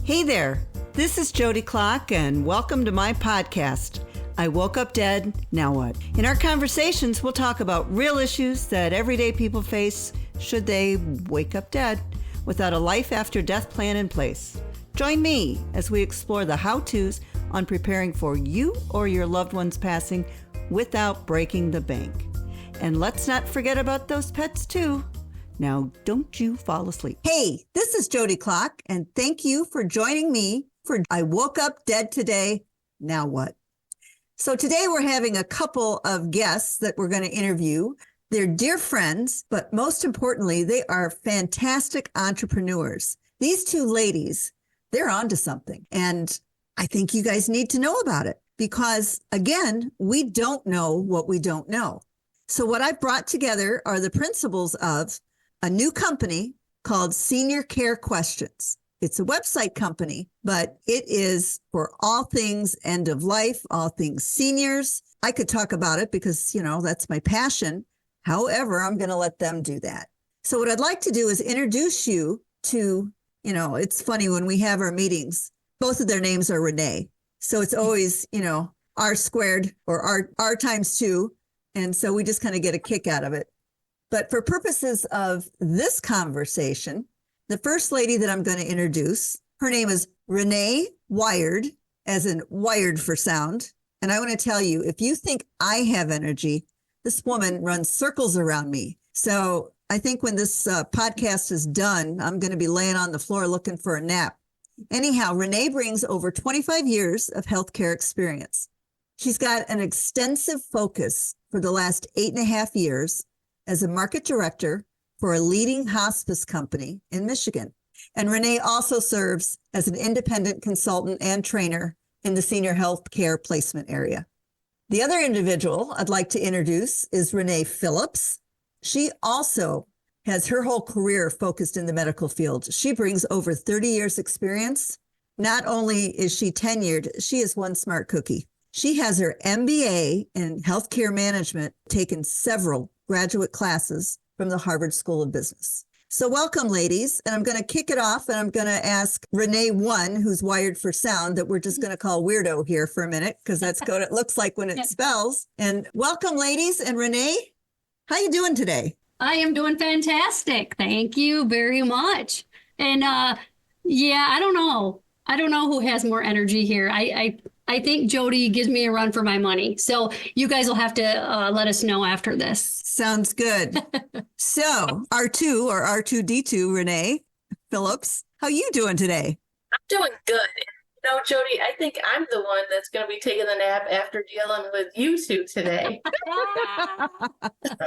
Hey there, this is Jodi Clock, and welcome to my podcast, I Woke Up Dead, Now What? In our conversations, we'll talk about real issues that everyday people face should they wake up dead without a life after death plan in place. Join me as we explore the how-tos on preparing for you or your loved one's passing without breaking the bank. And let's not forget about those pets too. Now, don't you fall asleep. Hey, this is Jodi Clock, and thank you for joining me for I Woke Up Dead Today, Now What? So today we're having a couple of guests that we're going to interview. They're dear friends, but most importantly, they are fantastic entrepreneurs. These two ladies, they're onto something, and I think you guys need to know about it because, again, we don't know what we don't know. So what I've brought together are the principles of a new company called SeniorCare Questions. It's a website company, but it is for all things end of life, all things seniors. I could talk about it because, that's my passion. However, I'm going to let them do that. So what I'd like to do is introduce you to, it's funny when we have our meetings, both of their names are Renee. So it's always, R squared or R times two. And so we just kind of get a kick out of it. But for purposes of this conversation, the first lady that I'm going to introduce, her name is Renee Wired, as in wired for sound. And I want to tell you, if you think I have energy, this woman runs circles around me. So I think when this podcast is done, I'm going to be laying on the floor looking for a nap. Anyhow, Renee brings over 25 years of healthcare experience. She's got an extensive focus for the last 8.5 years as a market director for a leading hospice company in Michigan. And Renee also serves as an independent consultant and trainer in the senior health care placement area. The other individual I'd like to introduce is Renee Phillips. She also has her whole career focused in the medical field. She brings over 30 years experience. Not only is she tenured, she is one smart cookie. She has her MBA in healthcare management, taken several graduate classes from the Harvard School of Business. So welcome, ladies. And I'm going to kick it off and I'm going to ask Renee one, who's wired for sound, that we're just going to call weirdo here for a minute, because that's what it looks like when it spells. And welcome, ladies. And Renee, how you doing today? I am doing fantastic. Thank you very much. And I don't know. I don't know who has more energy here. I think Jodi gives me a run for my money. So you guys will have to let us know after this. Sounds good. So R2 or R2D2, Renee Phillips, how you doing today? I'm doing good. Jodi, I think I'm the one that's going to be taking the nap after dealing with you two today.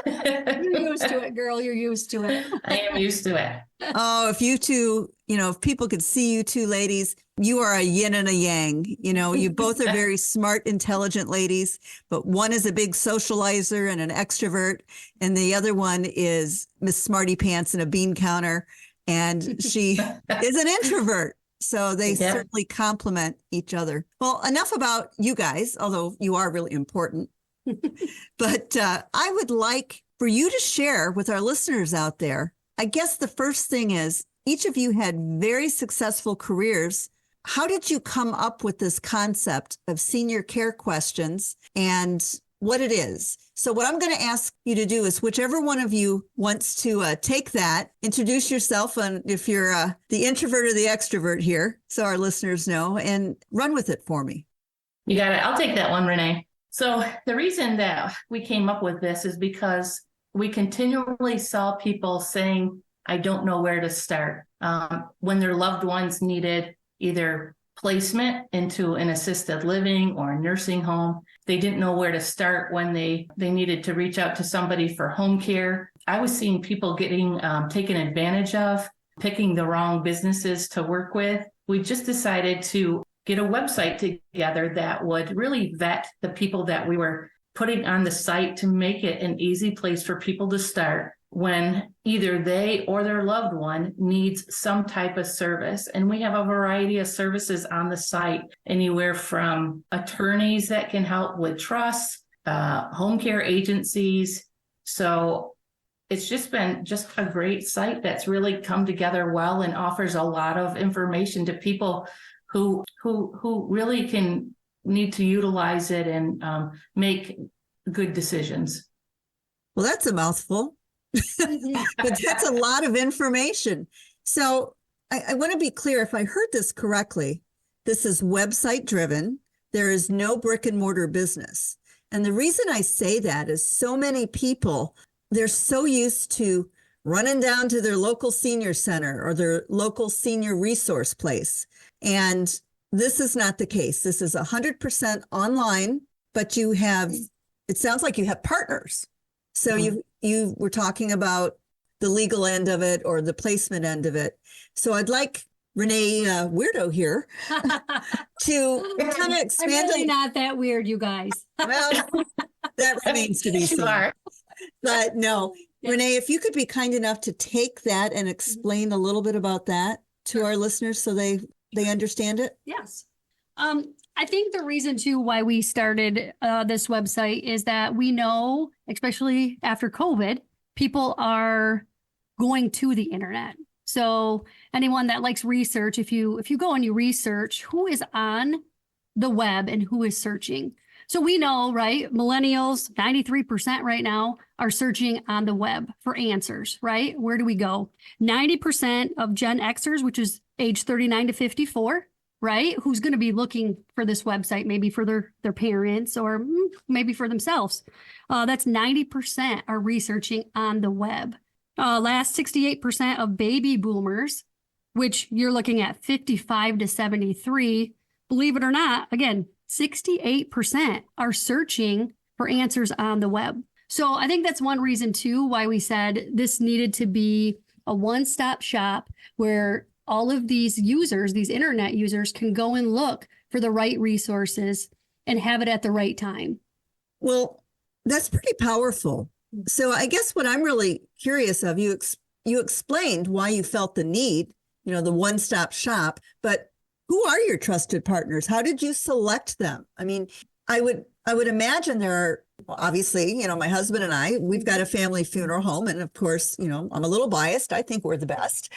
You're used to it, girl. You're used to it. I am used to it. Oh, if you two, if people could see you two ladies, you are a yin and a yang. You both are very smart, intelligent ladies, but one is a big socializer and an extrovert, and the other one is Miss Smarty Pants and a bean counter, and she is an introvert. So they certainly complement each other. Well, enough about you guys, although you are really important. But I would like for you to share with our listeners out there. I guess the first thing is each of you had very successful careers. How did you come up with this concept of senior care questions and what it is? So what I'm going to ask you to do is whichever one of you wants to take that, introduce yourself, and if you're the introvert or the extrovert here, so our listeners know, and run with it for me. You got it. I'll take that one, Renee. So the reason that we came up with this is because we continually saw people saying, I don't know where to start, when their loved ones needed either placement into an assisted living or a nursing home. They didn't know where to start when they needed to reach out to somebody for home care. I was seeing people getting taken advantage of, picking the wrong businesses to work with. We just decided to get a website together that would really vet the people that we were putting on the site to make it an easy place for people to start when either they or their loved one needs some type of service. And we have a variety of services on the site, anywhere from attorneys that can help with trusts, home care agencies. So it's just been just a great site that's really come together well and offers a lot of information to people who really need to utilize it and make good decisions. Well, that's a mouthful, but that's a lot of information. So I want to be clear, if I heard this correctly, this is website driven. There is no brick and mortar business. And the reason I say that is so many people, they're so used to running down to their local senior center or their local senior resource place. And this is not the case. This is 100% online, but you have, it sounds like you have partners. So you were talking about the legal end of it or the placement end of it. So I'd like Renee, weirdo here, to kind of expand. I'm really not that weird, you guys. Well, that remains to be seen. But no, Renee, if you could be kind enough to take that and explain a little bit about that to our listeners so they understand it. Yes. I think the reason too why we started this website is that we know, especially after COVID, people are going to the internet. So anyone that likes research, if you go and you research who is on the web and who is searching. So we know, right? Millennials, 93% right now are searching on the web for answers, right? Where do we go? 90% of Gen Xers, which is age 39 to 54, right? Who's going to be looking for this website, maybe for their parents or maybe for themselves. That's 90% are researching on the web. Last 68% of baby boomers, which you're looking at 55 to 73, believe it or not, again, 68% are searching for answers on the web. So I think that's one reason too why we said this needed to be a one-stop shop where all of these users, these internet users, can go and look for the right resources and have it at the right time. Well, that's pretty powerful. So I guess what I'm really curious of, you explained why you felt the need, the one-stop shop, but who are your trusted partners? How did you select them? I mean, I would imagine there are, obviously, my husband and I, we've got a family funeral home. And of course, I'm a little biased. I think we're the best.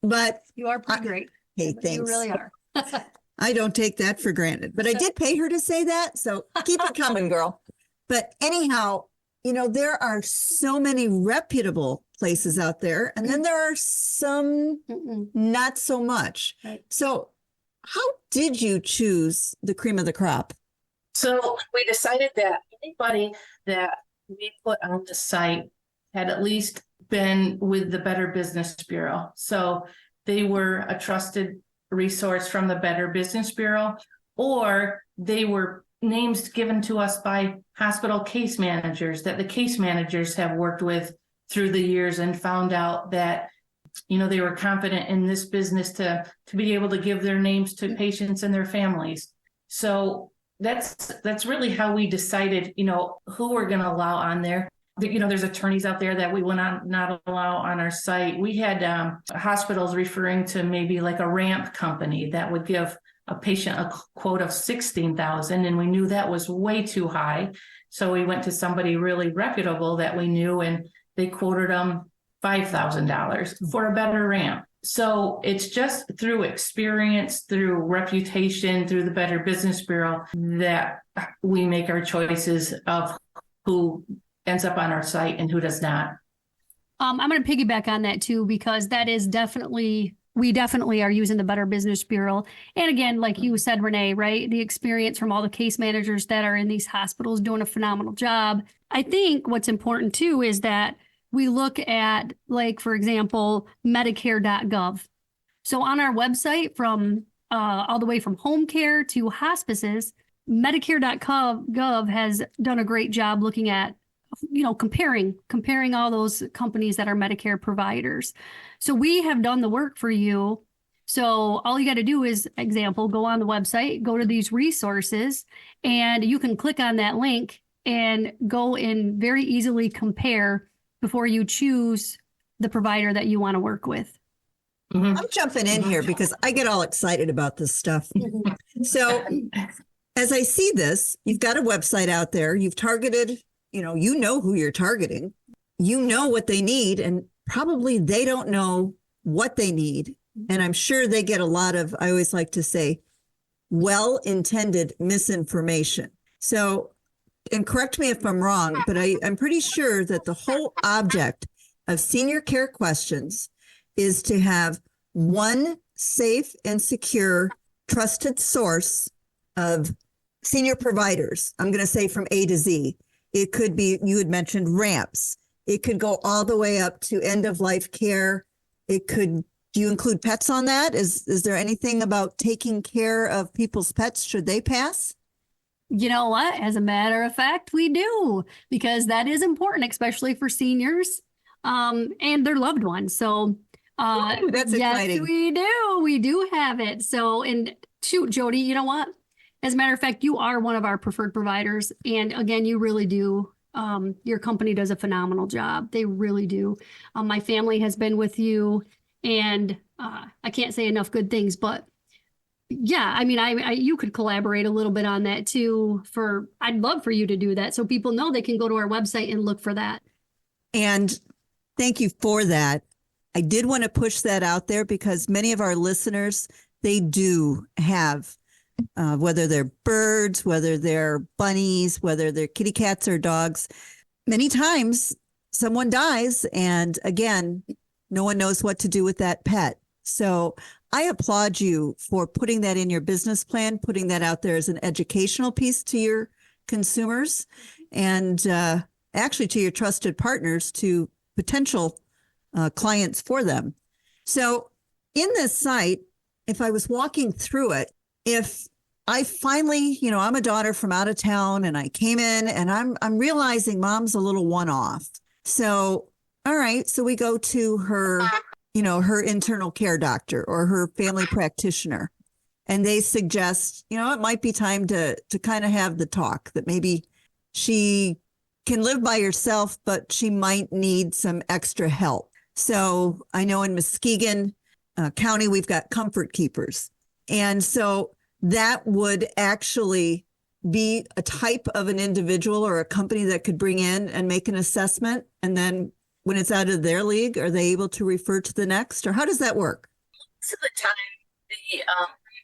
But you are pretty great. Hey, thanks. You really are. I don't take that for granted, but I did pay her to say that. So keep it coming, girl. But anyhow, there are so many reputable places out there, and then there are some not so much. Right. So how did you choose the cream of the crop? So we decided that anybody that we put on the site had at least been with the Better Business Bureau. So they were a trusted resource from the Better Business Bureau, or they were names given to us by hospital case managers that the case managers have worked with through the years and found out that, they were confident in this business to be able to give their names to patients and their families. So that's really how we decided, who we're going to allow on there. There's attorneys out there that we will not allow on our site. We had hospitals referring to maybe like a ramp company that would give a patient a quote of $16,000, and we knew that was way too high. So we went to somebody really reputable that we knew, and they quoted them $5,000 for a better ramp. So it's just through experience, through reputation, through the Better Business Bureau that we make our choices of who ends up on our site and who does not. I'm going to piggyback on that too, because that is we definitely are using the Better Business Bureau. And again, like you said, Renee, right? The experience from all the case managers that are in these hospitals doing a phenomenal job. I think what's important too is that we look at, like, for example, Medicare.gov. So on our website, from all the way from home care to hospices, Medicare.gov has done a great job looking at, comparing all those companies that are Medicare providers. So we have done the work for you. So all you got to do is, example, go on the website, go to these resources, and you can click on that link and go and very easily compare before you choose the provider that you want to work with. I'm jumping in here because I get all excited about this stuff. So as I see this, you've got a website out there, you've targeted, you know who you're targeting. you know what they need, and probably they don't know what they need. And I'm sure they get a lot of, I always like to say, well-intended misinformation. So, and correct me if I'm wrong, but I'm pretty sure that the whole object of Senior Care Questions is to have one safe and secure, trusted source of senior providers. I'm going to say from A to Z. It could be, you had mentioned ramps. It could go all the way up to end of life care. It could, do you include pets on that? Is there anything about taking care of people's pets should they pass? You know what? As a matter of fact, we do, because that is important, especially for seniors and their loved ones. So Ooh, that's yes, exciting. we do. We do have it. So, and shoot, Jodi, you know what? As a matter of fact, you are one of our preferred providers. And again, you really do. Your company does a phenomenal job. They really do. My family has been with you, and I can't say enough good things, but yeah, I mean, you could collaborate a little bit on that too. I'd love for you to do that so people know they can go to our website and look for that. And thank you for that. I did want to push that out there because many of our listeners, they do have, whether they're birds, whether they're bunnies, whether they're kitty cats or dogs, many times someone dies. And again, no one knows what to do with that pet. So I applaud you for putting that in your business plan, putting that out there as an educational piece to your consumers and actually to your trusted partners, to potential clients for them. So in this site, if I was walking through it, if I finally, I'm a daughter from out of town and I came in and I'm realizing mom's a little one-off. So, all right, so we go to her, her internal care doctor or her family practitioner, and they suggest, it might be time to kind of have the talk that maybe she can live by herself, but she might need some extra help. So I know in Muskegon County, we've got comfort keepers. And so that would actually be a type of an individual or a company that could bring in and make an assessment. And then when it's out of their league, are they able to refer to the next, or how does that work? Most of the time, the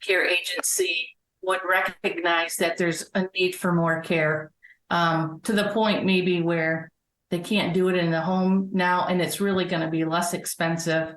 care agency would recognize that there's a need for more care, to the point maybe where they can't do it in the home now, and it's really going to be less expensive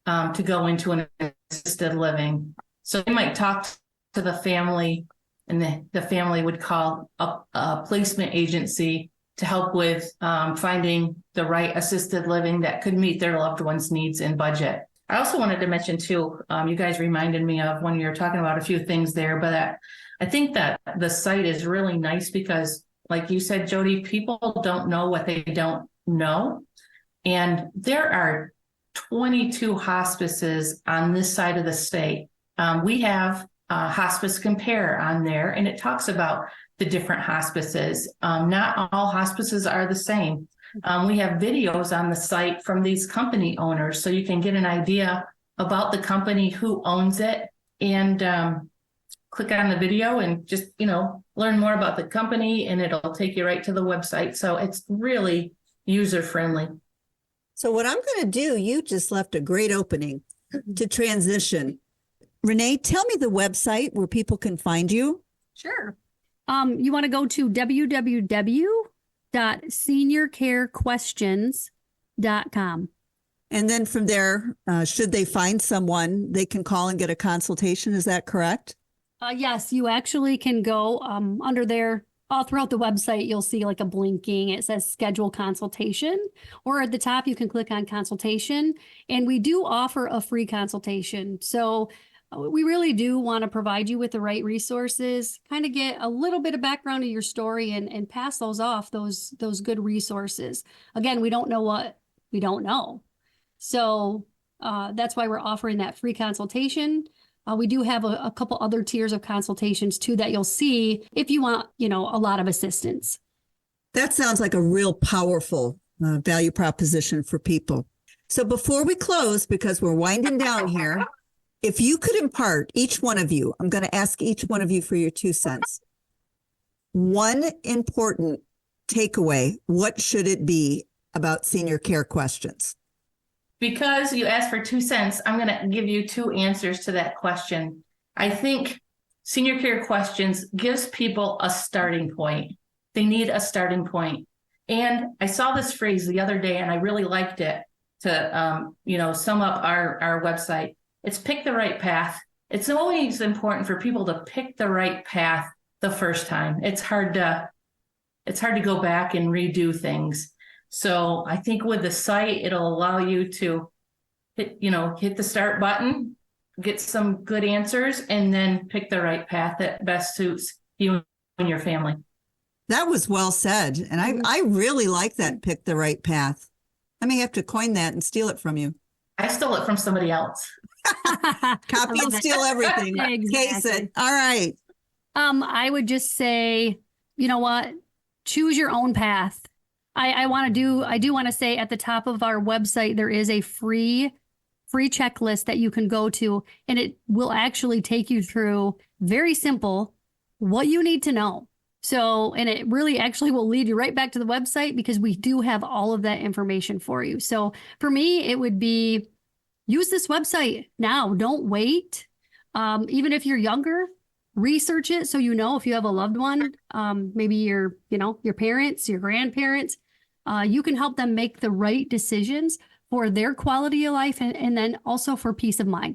to go into an assisted living. So they might talk to the family, and the family would call a placement agency to help with finding the right assisted living that could meet their loved one's needs and budget. I also wanted to mention too, you guys reminded me of when you were talking about a few things there, but I think that the site is really nice because, like you said, Jodi, people don't know what they don't know. And there are 22 hospices on this side of the state. We have Hospice Compare on there, and it talks about the different hospices. Not all hospices are the same. We have videos on the site from these company owners, so you can get an idea about the company, who owns it, and click on the video and just, learn more about the company, and it'll take you right to the website. So it's really user friendly. So what I'm going to do, you just left a great opening to transition. Renee, tell me the website where people can find you. Sure. You want to go to www.seniorcarequestions.com. And then from there, should they find someone, they can call and get a consultation. Is that correct? Yes, you actually can go under there. All throughout the website, you'll see like a blinking. It says schedule consultation, or at the top, you can click on consultation. And we do offer a free consultation. So we really do want to provide you with the right resources, kind of get a little bit of background of your story and pass those off, those good resources. Again, we don't know what we don't know. So that's why we're offering that free consultation. We do have a couple other tiers of consultations too that you'll see if you want, a lot of assistance. That sounds like a real powerful value proposition for people. So before we close, because we're winding down here, if you could impart, each one of you, I'm going to ask each one of you for your 2 cents. One important takeaway, what should it be about senior care questions? Because you asked for 2 cents, I'm going to give you 2 answers to that question. I think senior care questions gives people a starting point. They need a starting point. And I saw this phrase the other day and I really liked it to, sum up our website. It's pick the right path. It's always important for people to pick the right path the first time. It's hard to go back and redo things. So I think with the site, it'll allow you to hit the start button, get some good answers, and then pick the right path that best suits you and your family. That was well said. And I really like that, pick the right path. I may have to coin that and steal it from you. I stole it from somebody else. Copy and steal everything. Exactly. Case it. All right. I would just say, you know what? Choose your own path. I do want to say at the top of our website, there is a free checklist that you can go to, and it will actually take you through very simple what you need to know. So, and it really actually will lead you right back to the website because we do have all of that information for you. So for me, it would be use this website now. Don't wait. Even if you're younger, research it so you know if you have a loved one, maybe your parents, your grandparents, you can help them make the right decisions for their quality of life and then also for peace of mind.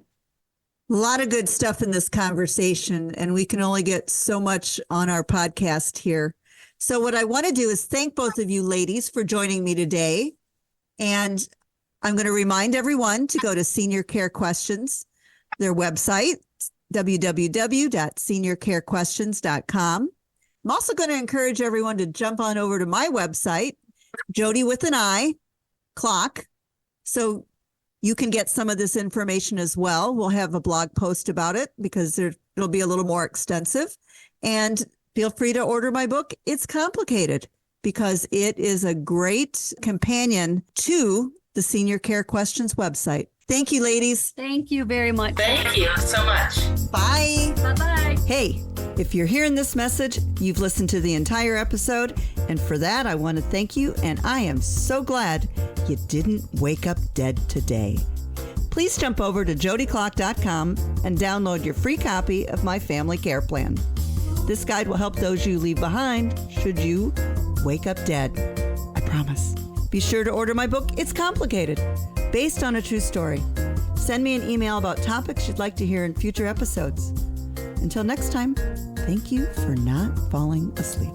A lot of good stuff in this conversation, and we can only get so much on our podcast here. So what I want to do is thank both of you ladies for joining me today. And I'm going to remind everyone to go to SeniorCare Questions, their website, www.seniorcarequestions.com. I'm also going to encourage everyone to jump on over to my website, Jodi with an I, clock. So you can get some of this information as well. We'll have a blog post about it because it'll be a little more extensive. And feel free to order my book, It's Complicated, because it is a great companion to the Senior Care Questions website. Thank you, ladies. Thank you very much. Thank you so much. Bye. Bye-bye. Hey, if you're hearing this message, you've listened to the entire episode. And for that, I want to thank you. And I am so glad you didn't wake up dead today. Please jump over to jodyclock.com and download your free copy of my family care plan. This guide will help those you leave behind should you wake up dead. I promise. Be sure to order my book, It's Complicated, based on a true story. Send me an email about topics you'd like to hear in future episodes. Until next time, thank you for not falling asleep.